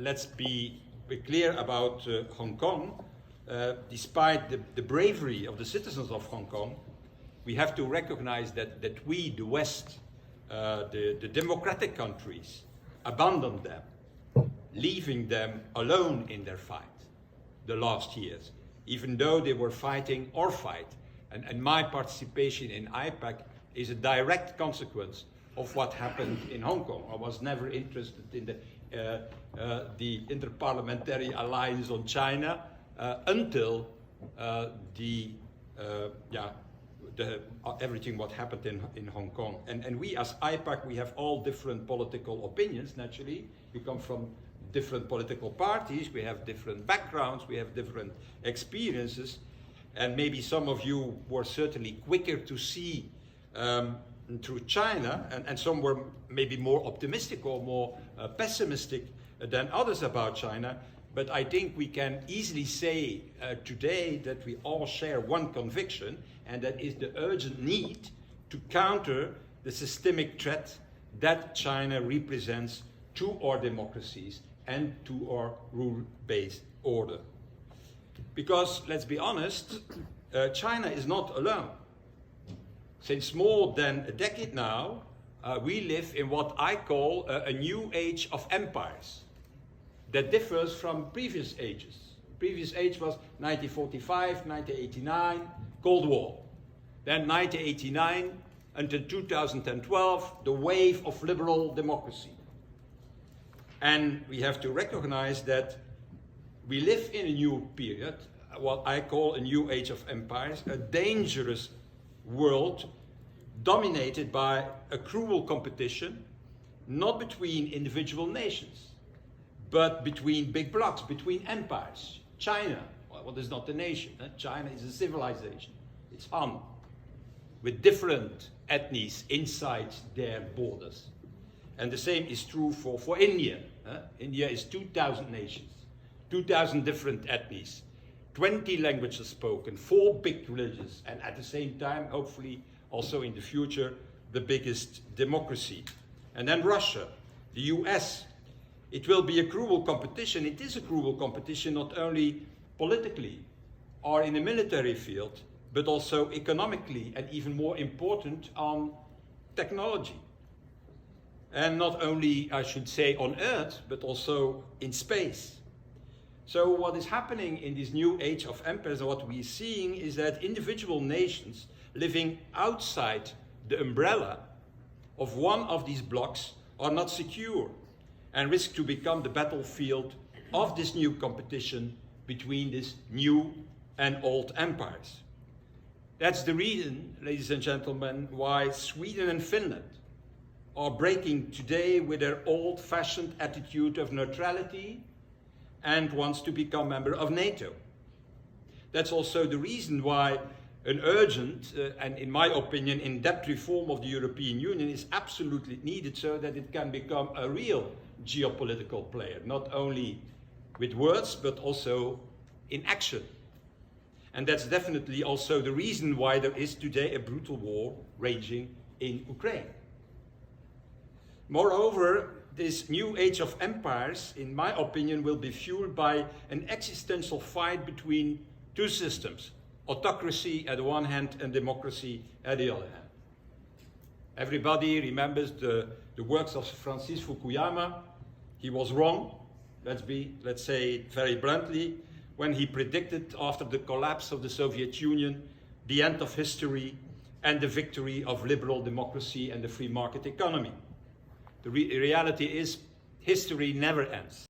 Let's be clear about Hong Kong. Despite the bravery of the citizens of Hong Kong, we have to recognize that we, the West, the democratic countries, abandoned them, leaving them alone in their fight the last years, even though they were fighting our fight. And my participation in IPAC is a direct consequence of what happened in Hong Kong. I was never interested in the Inter-Parliamentary Alliance on China until everything what happened in Hong Kong. And we as IPAC, we have all different political opinions, naturally. We come from different political parties, we have different backgrounds, we have different experiences. And maybe some of you were certainly quicker to see through China, and some were maybe more optimistic or more pessimistic than others about China. But I think we can easily say today that we all share one conviction, and that is the urgent need to counter the systemic threat that China represents to our democracies and to our rule-based order. Because, let's be honest, China is not alone. Since more than a decade now, we live in what I call a new age of empires that differs from previous ages. Previous age was 1945, 1989, Cold War. Then 1989 until 2012, the wave of liberal democracy. And we have to recognize that we live in a new period, what I call a new age of empires, a dangerous world dominated by a cruel competition, not between individual nations, but between big blocs, between empires. China, well, what is not a nation? China is a civilization. It's Han, with different ethnies inside their borders. And the same is true for India. India is 2,000 nations, 2,000 different ethnies, 20 languages spoken, 4 big religions, and at the same time, hopefully also in the future, the biggest democracy. And then Russia, the US. It will be a cruel competition. It is a cruel competition, not only politically or in the military field, but also economically, and even more important, on technology. And not only, I should say, on Earth, but also in space. So what is happening in this new age of empires, and what we're seeing, is that individual nations living outside the umbrella of one of these blocks are not secure and risk to become the battlefield of this new competition between these new and old empires. That's the reason, ladies and gentlemen, why Sweden and Finland are breaking today with their old-fashioned attitude of neutrality and wants to become member of NATO. That's also the reason why an urgent and, in my opinion, in-depth reform of the European Union is absolutely needed so that it can become a real geopolitical player, not only with words, but also in action. And that's definitely also the reason why there is today a brutal war raging in Ukraine. Moreover, this new age of empires, in my opinion, will be fueled by an existential fight between two systems, autocracy at the one hand and democracy at the other hand. Everybody remembers the works of Francis Fukuyama. He was wrong, let's say it very bluntly, when he predicted after the collapse of the Soviet Union, the end of history and the victory of liberal democracy and the free market economy. The reality is, history never ends.